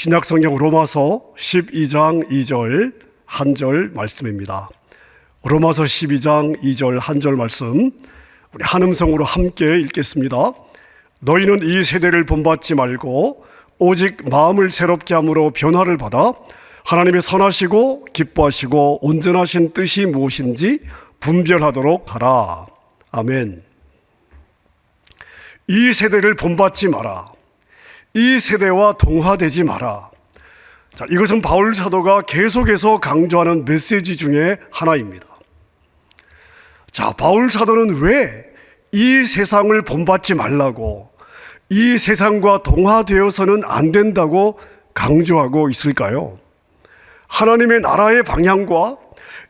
신약성경 로마서 12장 2절 한 절 말씀입니다. 로마서 12장 2절 한 절 말씀 우리 한음성으로 함께 읽겠습니다. 너희는 이 세대를 본받지 말고 오직 마음을 새롭게 함으로 변화를 받아 하나님의 선하시고 기뻐하시고 온전하신 뜻이 무엇인지 분별하도록 하라. 아멘. 이 세대를 본받지 마라. 이 세대와 동화되지 마라. 자, 이것은 바울 사도가 계속해서 강조하는 메시지 중에 하나입니다. 자, 바울 사도는 왜 이 세상을 본받지 말라고, 이 세상과 동화되어서는 안 된다고 강조하고 있을까요? 하나님의 나라의 방향과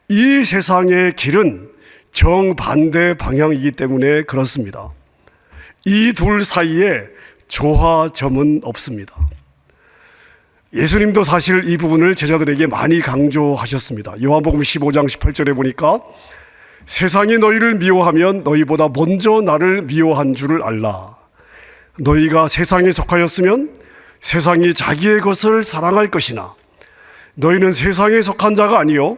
이 세상의 길은 정반대 방향이기 때문에 그렇습니다. 이 둘 사이에 조화점은 없습니다. 예수님도 사실 이 부분을 제자들에게 많이 강조하셨습니다. 요한복음 15장 18절에 보니까 세상이 너희를 미워하면 너희보다 먼저 나를 미워한 줄을 알라. 너희가 세상에 속하였으면 세상이 자기의 것을 사랑할 것이나 너희는 세상에 속한 자가 아니요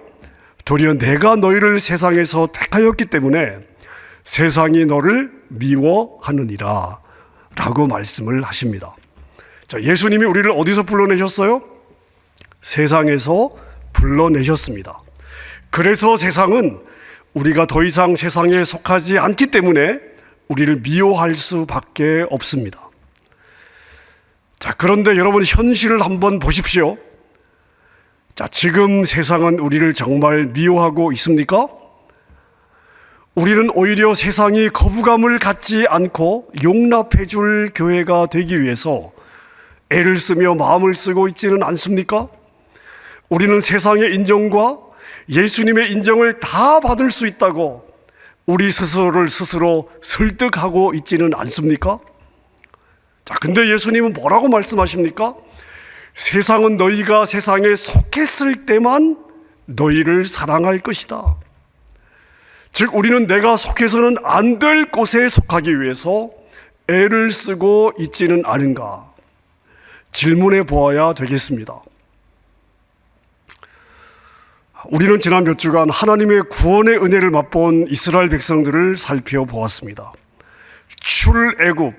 도리어 내가 너희를 세상에서 택하였기 때문에 세상이 너를 미워하느니라 라고 말씀을 하십니다. 자, 예수님이 우리를 어디서 불러내셨어요? 세상에서 불러내셨습니다. 그래서 세상은 우리가 더 이상 세상에 속하지 않기 때문에 우리를 미워할 수밖에 없습니다. 자, 그런데 여러분 현실을 한번 보십시오. 자, 지금 세상은 우리를 정말 미워하고 있습니까? 우리는 오히려 세상이 거부감을 갖지 않고 용납해 줄 교회가 되기 위해서 애를 쓰며 마음을 쓰고 있지는 않습니까? 우리는 세상의 인정과 예수님의 인정을 다 받을 수 있다고 우리 스스로를 스스로 설득하고 있지는 않습니까? 자, 근데 예수님은 뭐라고 말씀하십니까? 세상은 너희가 세상에 속했을 때만 너희를 사랑할 것이다. 즉 우리는 내가 속해서는 안 될 곳에 속하기 위해서 애를 쓰고 있지는 않은가 질문해 보아야 되겠습니다. 우리는 지난 몇 주간 하나님의 구원의 은혜를 맛본 이스라엘 백성들을 살펴보았습니다. 출애굽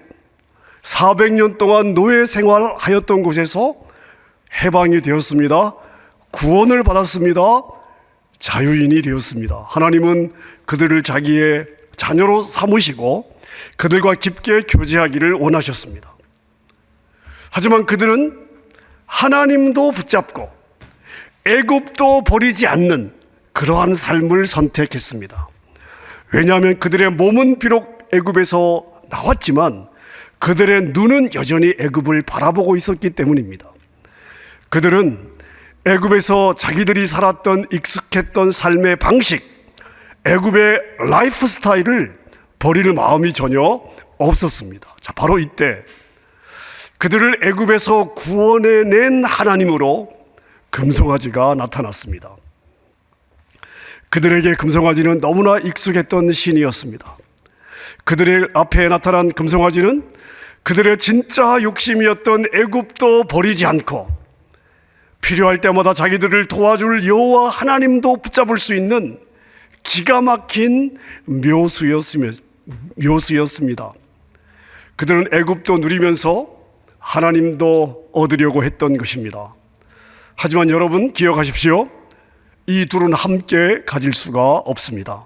400년 동안 노예 생활하였던 곳에서 해방이 되었습니다. 구원을 받았습니다. 자유인이 되었습니다. 하나님은 그들을 자기의 자녀로 삼으시고 그들과 깊게 교제하기를 원하셨습니다. 하지만 그들은 하나님도 붙잡고 애굽도 버리지 않는 그러한 삶을 선택했습니다. 왜냐하면 그들의 몸은 비록 애굽에서 나왔지만 그들의 눈은 여전히 애굽을 바라보고 있었기 때문입니다. 그들은 애굽에서 자기들이 살았던 익숙했던 삶의 방식, 애굽의 라이프 스타일을 버릴 마음이 전혀 없었습니다. 자, 바로 이때 그들을 애굽에서 구원해낸 하나님으로 금송아지가 나타났습니다. 그들에게 금송아지는 너무나 익숙했던 신이었습니다. 그들의 앞에 나타난 금송아지는 그들의 진짜 욕심이었던 애굽도 버리지 않고 필요할 때마다 자기들을 도와줄 여호와 하나님도 붙잡을 수 있는 기가 막힌 묘수였습니다. 그들은 애굽도 누리면서 하나님도 얻으려고 했던 것입니다. 하지만 여러분 기억하십시오. 이 둘은 함께 가질 수가 없습니다.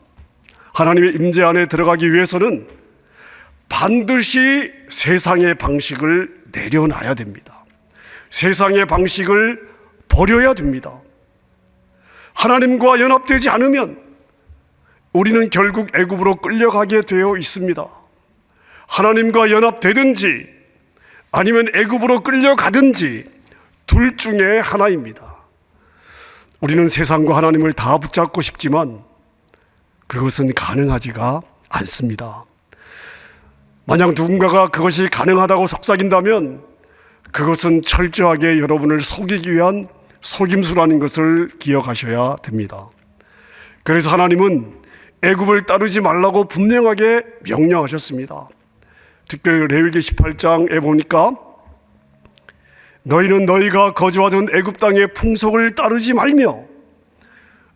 하나님의 임재 안에 들어가기 위해서는 반드시 세상의 방식을 내려놔야 됩니다. 세상의 방식을 버려야 됩니다. 하나님과 연합되지 않으면 우리는 결국 애굽으로 끌려가게 되어 있습니다. 하나님과 연합되든지 아니면 애굽으로 끌려가든지 둘 중에 하나입니다. 우리는 세상과 하나님을 다 붙잡고 싶지만 그것은 가능하지가 않습니다. 만약 누군가가 그것이 가능하다고 속삭인다면 그것은 철저하게 여러분을 속이기 위한 속임수라는 것을 기억하셔야 됩니다. 그래서 하나님은 애굽을 따르지 말라고 분명하게 명령하셨습니다. 특별히 레위기 18장에 보니까 너희는 너희가 거주하던 애굽 땅의 풍속을 따르지 말며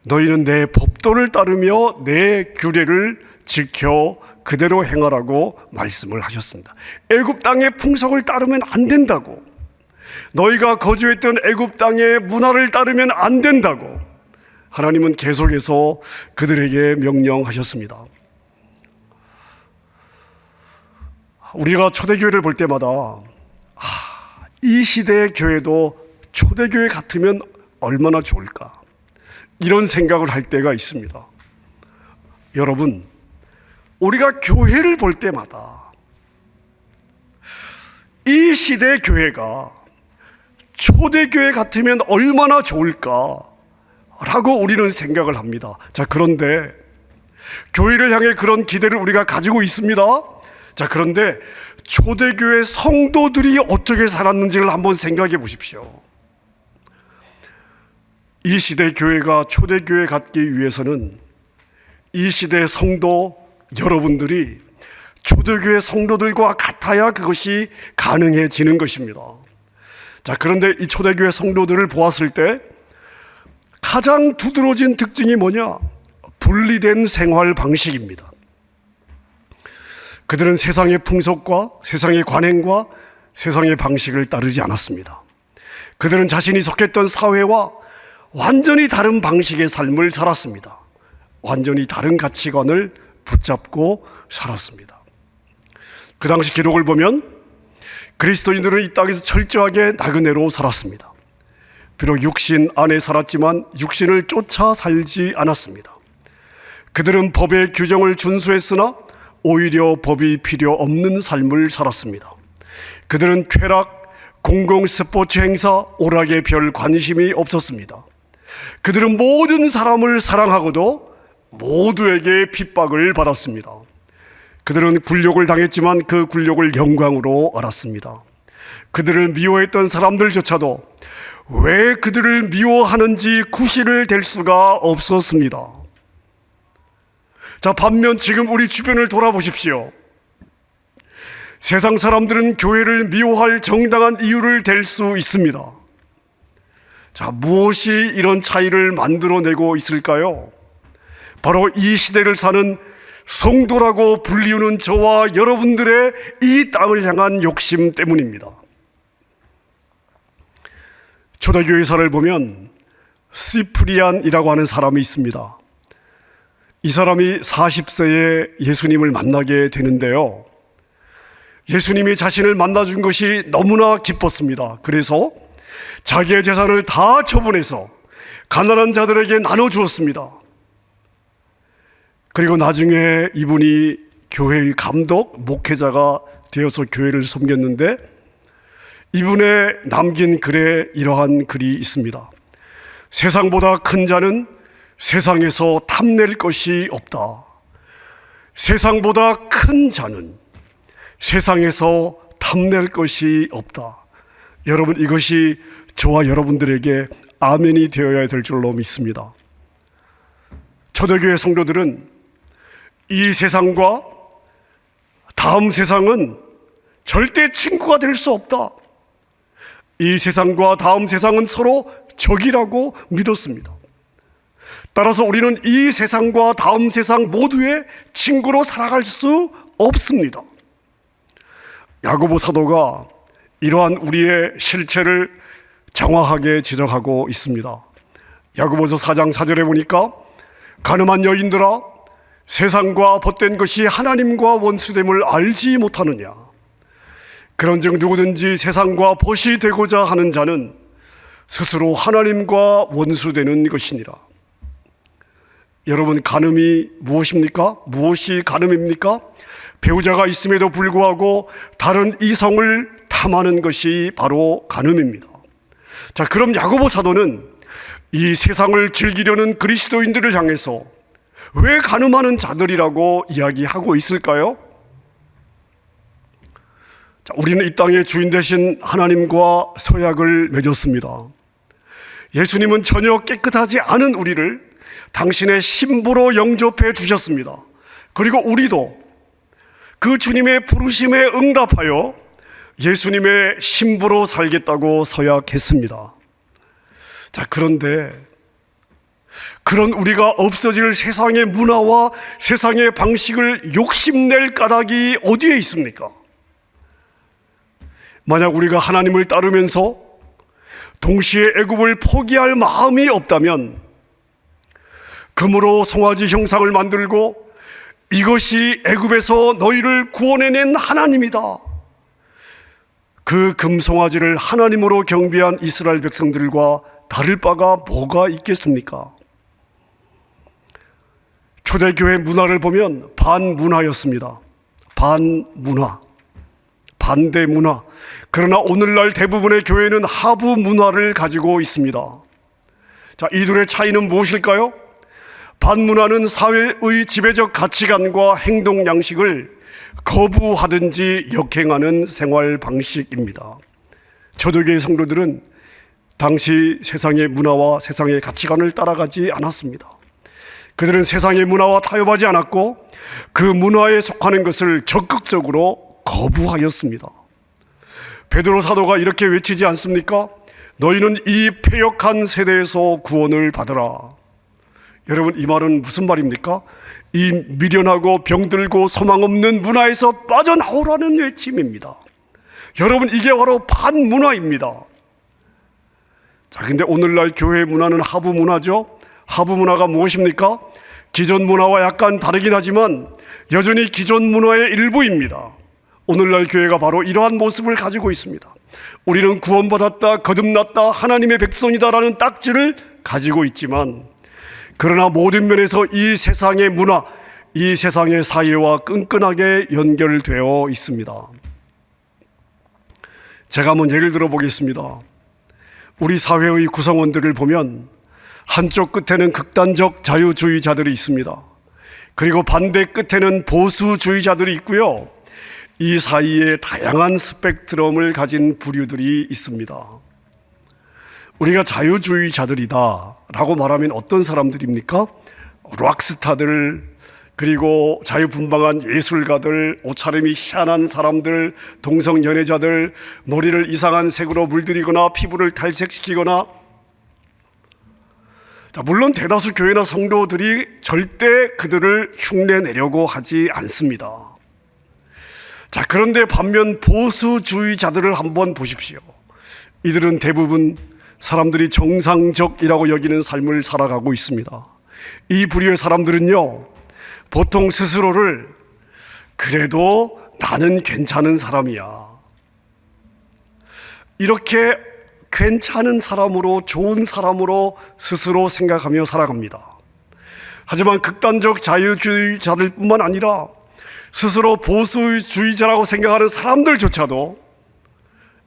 너희는 내 법도를 따르며 내 규례를 지켜 그대로 행하라고 말씀을 하셨습니다. 애굽 땅의 풍속을 따르면 안 된다고, 너희가 거주했던 애굽 땅의 문화를 따르면 안 된다고 하나님은 계속해서 그들에게 명령하셨습니다. 우리가 초대교회를 볼 때마다 이 시대의 교회도 초대교회 같으면 얼마나 좋을까, 이런 생각을 할 때가 있습니다. 여러분, 우리가 교회를 볼 때마다 이 시대의 교회가 초대교회 같으면 얼마나 좋을까 라고 우리는 생각을 합니다. 자, 그런데 교회를 향해 그런 기대를 우리가 가지고 있습니다. 자, 그런데 초대교회 성도들이 어떻게 살았는지를 한번 생각해 보십시오. 이 시대 교회가 초대교회 같기 위해서는 이 시대 성도 여러분들이 초대교회 성도들과 같아야 그것이 가능해지는 것입니다. 자, 그런데 이 초대교회 성도들을 보았을 때 가장 두드러진 특징이 뭐냐? 분리된 생활 방식입니다. 그들은 세상의 풍속과 세상의 관행과 세상의 방식을 따르지 않았습니다. 그들은 자신이 속했던 사회와 완전히 다른 방식의 삶을 살았습니다. 완전히 다른 가치관을 붙잡고 살았습니다. 그 당시 기록을 보면 그리스도인들은 이 땅에서 철저하게 나그네로 살았습니다. 비록 육신 안에 살았지만 육신을 쫓아 살지 않았습니다. 그들은 법의 규정을 준수했으나 오히려 법이 필요 없는 삶을 살았습니다. 그들은 쾌락, 공공 스포츠 행사, 오락에 별 관심이 없었습니다. 그들은 모든 사람을 사랑하고도 모두에게 핍박을 받았습니다. 그들은 굴욕을 당했지만 그 굴욕을 영광으로 알았습니다. 그들을 미워했던 사람들조차도 왜 그들을 미워하는지 구실을 댈 수가 없었습니다. 자, 반면 지금 우리 주변을 돌아보십시오. 세상 사람들은 교회를 미워할 정당한 이유를 댈 수 있습니다. 자, 무엇이 이런 차이를 만들어내고 있을까요? 바로 이 시대를 사는 성도라고 불리우는 저와 여러분들의 이 땅을 향한 욕심 때문입니다. 초대교회사를 보면 시프리안이라고 하는 사람이 있습니다. 이 사람이 40세에 예수님을 만나게 되는데요, 예수님이 자신을 만나준 것이 너무나 기뻤습니다. 그래서 자기의 재산을 다 처분해서 가난한 자들에게 나눠주었습니다. 그리고 나중에 이분이 교회의 감독, 목회자가 되어서 교회를 섬겼는데 이분의 남긴 글에 이러한 글이 있습니다. 세상보다 큰 자는 세상에서 탐낼 것이 없다. 세상보다 큰 자는 세상에서 탐낼 것이 없다. 여러분, 이것이 저와 여러분들에게 아멘이 되어야 될 줄로 믿습니다. 초대교회 성도들은 이 세상과 다음 세상은 절대 친구가 될 수 없다. 이 세상과 다음 세상은 서로 적이라고 믿었습니다. 따라서 우리는 이 세상과 다음 세상 모두의 친구로 살아갈 수 없습니다. 야고보 사도가 이러한 우리의 실체를 정확하게 지적하고 있습니다. 야고보서 4장 4절에 보니까 가늠한 여인들아, 세상과 벗된 것이 하나님과 원수됨을 알지 못하느냐. 그런즉 누구든지 세상과 벗이 되고자 하는 자는 스스로 하나님과 원수되는 것이니라. 여러분, 간음이 무엇입니까? 무엇이 간음입니까? 배우자가 있음에도 불구하고 다른 이성을 탐하는 것이 바로 간음입니다. 자, 그럼 야고보 사도는 이 세상을 즐기려는 그리스도인들을 향해서 왜 간음하는 자들이라고 이야기하고 있을까요? 자, 우리는 이 땅의 주인 되신 하나님과 서약을 맺었습니다. 예수님은 전혀 깨끗하지 않은 우리를 당신의 신부로 영접해 주셨습니다. 그리고 우리도 그 주님의 부르심에 응답하여 예수님의 신부로 살겠다고 서약했습니다. 자, 그런데 그런 우리가 없어질 세상의 문화와 세상의 방식을 욕심낼 까닭이 어디에 있습니까? 만약 우리가 하나님을 따르면서 동시에 애굽을 포기할 마음이 없다면 금으로 송아지 형상을 만들고 이것이 애굽에서 너희를 구원해낸 하나님이다, 그 금송아지를 하나님으로 경배한 이스라엘 백성들과 다를 바가 뭐가 있겠습니까? 초대교회 문화를 보면 반문화였습니다. 반문화, 반대 문화. 그러나 오늘날 대부분의 교회는 하부 문화를 가지고 있습니다. 자, 이 둘의 차이는 무엇일까요? 반문화는 사회의 지배적 가치관과 행동 양식을 거부하든지 역행하는 생활 방식입니다. 초대교회 성도들은 당시 세상의 문화와 세상의 가치관을 따라가지 않았습니다. 그들은 세상의 문화와 타협하지 않았고 그 문화에 속하는 것을 적극적으로 거부하였습니다. 베드로 사도가 이렇게 외치지 않습니까? 너희는 이 패역한 세대에서 구원을 받으라. 여러분, 이 말은 무슨 말입니까? 이 미련하고 병들고 소망 없는 문화에서 빠져나오라는 외침입니다. 여러분, 이게 바로 반문화입니다. 자, 근데 오늘날 교회 문화는 하부 문화죠. 하부 문화가 무엇입니까? 기존 문화와 약간 다르긴 하지만 여전히 기존 문화의 일부입니다. 오늘날 교회가 바로 이러한 모습을 가지고 있습니다. 우리는 구원받았다, 거듭났다, 하나님의 백성이다라는 딱지를 가지고 있지만, 그러나 모든 면에서 이 세상의 문화, 이 세상의 사회와 끈끈하게 연결되어 있습니다. 제가 한번 예를 들어 보겠습니다. 우리 사회의 구성원들을 보면 한쪽 끝에는 극단적 자유주의자들이 있습니다. 그리고 반대 끝에는 보수주의자들이 있고요. 이 사이에 다양한 스펙트럼을 가진 부류들이 있습니다. 우리가 자유주의자들이다 라고 말하면 어떤 사람들입니까? 락스타들, 그리고 자유분방한 예술가들, 옷차림이 희한한 사람들, 동성연애자들, 머리를 이상한 색으로 물들이거나 피부를 탈색시키거나. 자, 물론 대다수 교회나 성도들이 절대 그들을 흉내내려고 하지 않습니다. 자, 그런데 반면 보수주의자들을 한번 보십시오. 이들은 대부분 사람들이 정상적이라고 여기는 삶을 살아가고 있습니다. 이 부류의 사람들은요, 보통 스스로를 그래도 나는 괜찮은 사람이야, 이렇게 괜찮은 사람으로, 좋은 사람으로 스스로 생각하며 살아갑니다. 하지만 극단적 자유주의자들 뿐만 아니라 스스로 보수주의자라고 생각하는 사람들조차도,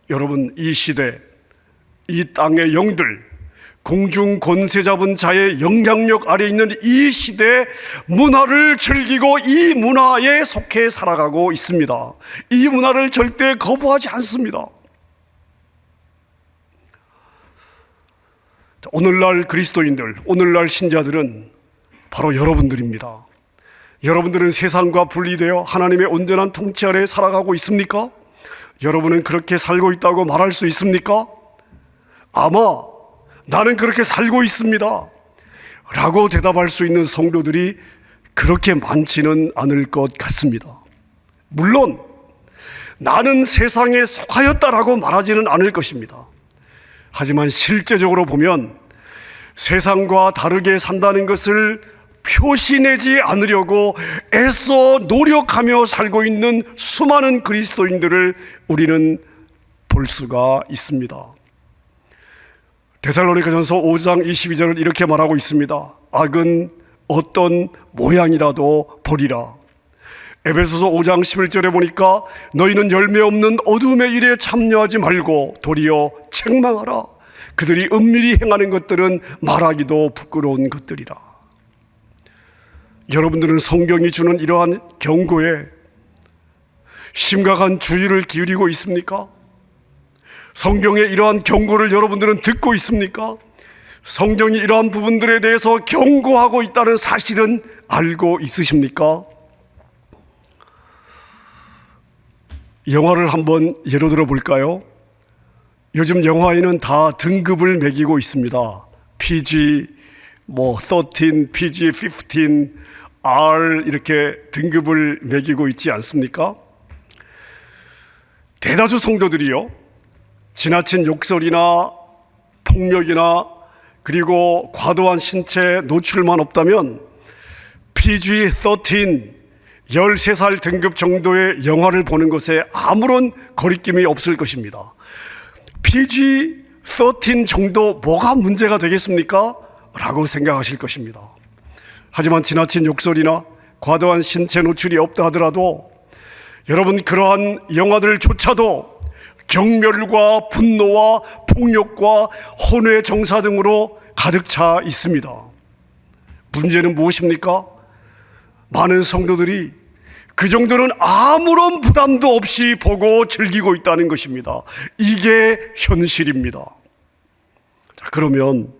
여러분, 이 시대, 이 땅의 영들, 공중 권세 잡은 자의 영향력 아래 있는 이 시대의 문화를 즐기고 이 문화에 속해 살아가고 있습니다. 이 문화를 절대 거부하지 않습니다. 오늘날 그리스도인들, 오늘날 신자들은 바로 여러분들입니다. 여러분들은 세상과 분리되어 하나님의 온전한 통치 아래 살아가고 있습니까? 여러분은 그렇게 살고 있다고 말할 수 있습니까? 아마 나는 그렇게 살고 있습니다 라고 대답할 수 있는 성도들이 그렇게 많지는 않을 것 같습니다. 물론 나는 세상에 속하였다라고 말하지는 않을 것입니다. 하지만 실제적으로 보면 세상과 다르게 산다는 것을 표시내지 않으려고 애써 노력하며 살고 있는 수많은 그리스도인들을 우리는 볼 수가 있습니다. 데살로니가전서 5장 22절을 이렇게 말하고 있습니다. 악은 어떤 모양이라도 버리라. 에베소서 5장 11절에 보니까 너희는 열매 없는 어둠의 일에 참여하지 말고 도리어 책망하라. 그들이 은밀히 행하는 것들은 말하기도 부끄러운 것들이라. 여러분들은 성경이 주는 이러한 경고에 심각한 주의를 기울이고 있습니까? 성경의 이러한 경고를 여러분들은 듣고 있습니까? 성경이 이러한 부분들에 대해서 경고하고 있다는 사실은 알고 있으십니까? 영화를 한번 예로 들어 볼까요? 요즘 영화에는 다 등급을 매기고 있습니다. PG, 13, PG, 15, R 이렇게 등급을 매기고 있지 않습니까? 대다수 성도들이요, 지나친 욕설이나 폭력이나 그리고 과도한 신체 노출만 없다면 PG-13, 13살 등급 정도의 영화를 보는 것에 아무런 거리낌이 없을 것입니다. PG-13 정도 뭐가 문제가 되겠습니까? 라고 생각하실 것입니다. 하지만 지나친 욕설이나 과도한 신체 노출이 없다 하더라도 여러분, 그러한 영화들조차도 경멸과 분노와 폭력과 혼외 정사 등으로 가득 차 있습니다. 문제는 무엇입니까? 많은 성도들이 그 정도는 아무런 부담도 없이 보고 즐기고 있다는 것입니다. 이게 현실입니다. 자, 그러면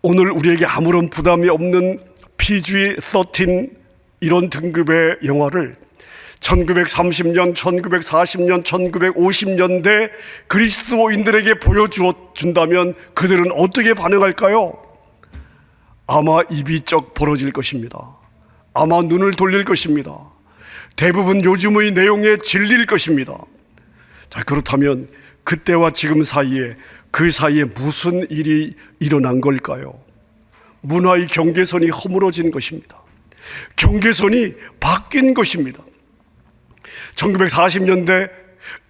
오늘 우리에게 아무런 부담이 없는 PG-13 이런 등급의 영화를 1930년, 1940년, 1950년대 그리스도인들에게 보여준다면 그들은 어떻게 반응할까요? 아마 입이 쩍 벌어질 것입니다. 아마 눈을 돌릴 것입니다. 대부분 요즘의 내용에 질릴 것입니다. 자, 그렇다면 그때와 지금 사이에, 그 사이에 무슨 일이 일어난 걸까요? 문화의 경계선이 허물어진 것입니다. 경계선이 바뀐 것입니다. 1940년대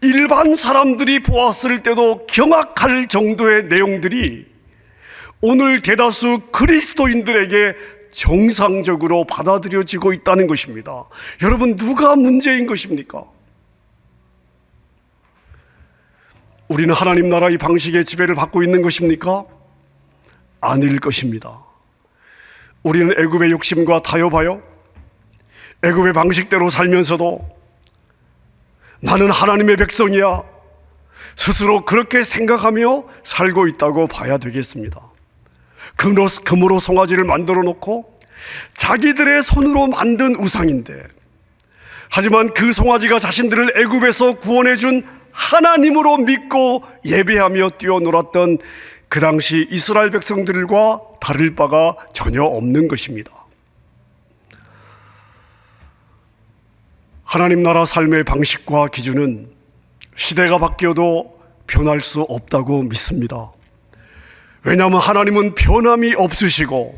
일반 사람들이 보았을 때도 경악할 정도의 내용들이 오늘 대다수 그리스도인들에게 정상적으로 받아들여지고 있다는 것입니다. 여러분, 누가 문제인 것입니까? 우리는 하나님 나라의 방식의 지배를 받고 있는 것입니까? 아닐 것입니다. 우리는 애굽의 욕심과 타협하여 애굽의 방식대로 살면서도 나는 하나님의 백성이야 스스로 그렇게 생각하며 살고 있다고 봐야 되겠습니다. 금으로 송아지를 만들어 놓고 자기들의 손으로 만든 우상인데, 하지만 그 송아지가 자신들을 애굽에서 구원해 준 하나님으로 믿고 예배하며 뛰어놀았던 그 당시 이스라엘 백성들과 다를 바가 전혀 없는 것입니다. 하나님 나라 삶의 방식과 기준은 시대가 바뀌어도 변할 수 없다고 믿습니다. 왜냐하면 하나님은 변함이 없으시고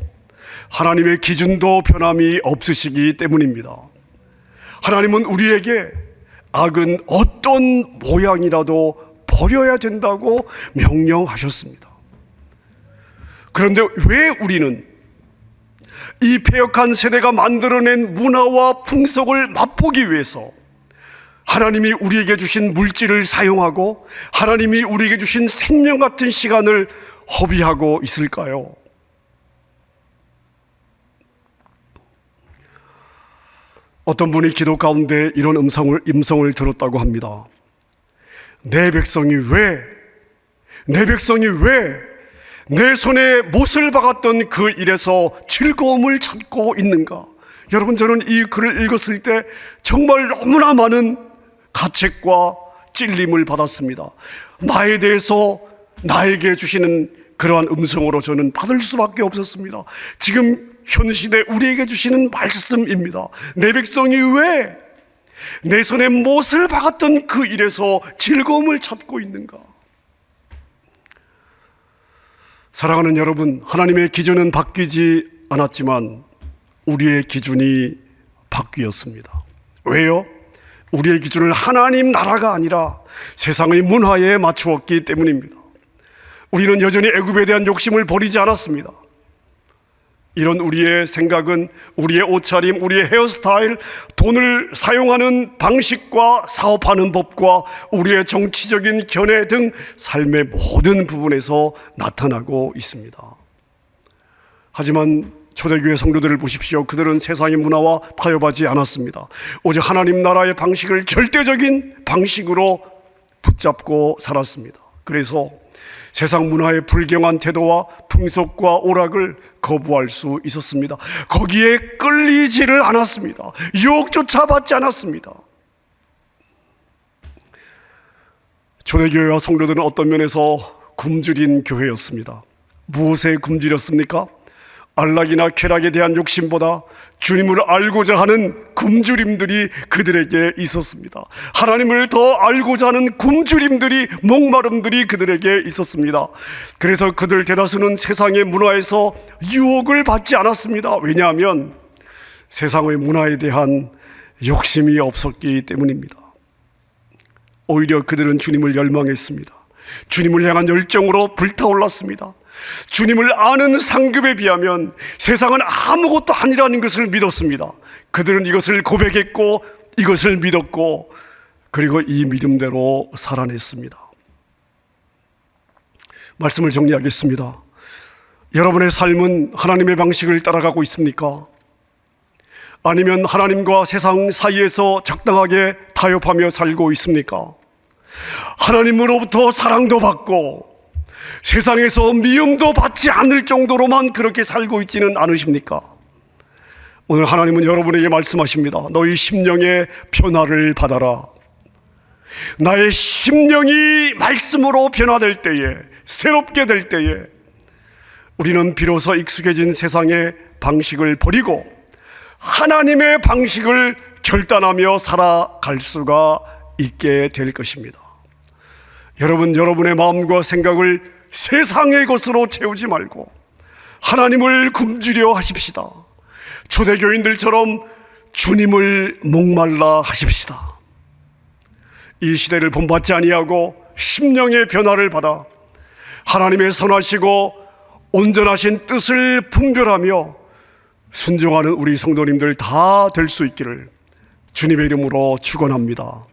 하나님의 기준도 변함이 없으시기 때문입니다. 하나님은 우리에게 악은 어떤 모양이라도 버려야 된다고 명령하셨습니다. 그런데 왜 우리는 이 패역한 세대가 만들어낸 문화와 풍속을 맛보기 위해서 하나님이 우리에게 주신 물질을 사용하고 하나님이 우리에게 주신 생명 같은 시간을 허비하고 있을까요? 어떤 분이 기도 가운데 이런 음성을 들었다고 합니다. 내 백성이 왜 내 손에 못을 박았던 그 일에서 즐거움을 찾고 있는가? 여러분, 저는 이 글을 읽었을 때 정말 너무나 많은 가책과 찔림을 받았습니다. 나에 대해서 나에게 주시는 그러한 음성으로 저는 받을 수밖에 없었습니다. 지금 현 시대 우리에게 주시는 말씀입니다. 내 백성이 왜 내 손에 못을 박았던 그 일에서 즐거움을 찾고 있는가? 사랑하는 여러분, 하나님의 기준은 바뀌지 않았지만 우리의 기준이 바뀌었습니다. 왜요? 우리의 기준을 하나님 나라가 아니라 세상의 문화에 맞추었기 때문입니다. 우리는 여전히 애굽에 대한 욕심을 버리지 않았습니다. 이런 우리의 생각은 우리의 옷차림, 우리의 헤어스타일, 돈을 사용하는 방식과 사업하는 법과 우리의 정치적인 견해 등 삶의 모든 부분에서 나타나고 있습니다. 하지만 초대교회 성도들을 보십시오. 그들은 세상의 문화와 타협하지 않았습니다. 오직 하나님 나라의 방식을 절대적인 방식으로 붙잡고 살았습니다. 그래서 세상 문화의 불경한 태도와 풍속과 오락을 거부할 수 있었습니다. 거기에 끌리지를 않았습니다. 유혹조차 받지 않았습니다. 초대교회와 성도들은 어떤 면에서 굶주린 교회였습니다. 무엇에 굶주렸습니까? 안락이나 쾌락에 대한 욕심보다 주님을 알고자 하는 굶주림들이 그들에게 있었습니다. 하나님을 더 알고자 하는 굶주림들이, 목마름들이 그들에게 있었습니다. 그래서 그들 대다수는 세상의 문화에서 유혹을 받지 않았습니다. 왜냐하면 세상의 문화에 대한 욕심이 없었기 때문입니다. 오히려 그들은 주님을 열망했습니다. 주님을 향한 열정으로 불타올랐습니다. 주님을 아는 상급에 비하면 세상은 아무것도 아니라는 것을 믿었습니다. 그들은 이것을 고백했고 이것을 믿었고 그리고 이 믿음대로 살아냈습니다. 말씀을 정리하겠습니다. 여러분의 삶은 하나님의 방식을 따라가고 있습니까? 아니면 하나님과 세상 사이에서 적당하게 타협하며 살고 있습니까? 하나님으로부터 사랑도 받고 세상에서 미움도 받지 않을 정도로만 그렇게 살고 있지는 않으십니까? 오늘 하나님은 여러분에게 말씀하십니다. 너희 심령의 변화를 받아라. 나의 심령이 말씀으로 변화될 때에, 새롭게 될 때에 우리는 비로소 익숙해진 세상의 방식을 버리고 하나님의 방식을 결단하며 살아갈 수가 있게 될 것입니다. 여러분, 여러분의 마음과 생각을 세상의 것으로 채우지 말고 하나님을 굶주려 하십시다. 초대교인들처럼 주님을 목말라 하십시다. 이 시대를 본받지 아니하고 심령의 변화를 받아 하나님의 선하시고 온전하신 뜻을 분별하며 순종하는 우리 성도님들 다 될 수 있기를 주님의 이름으로 축원합니다.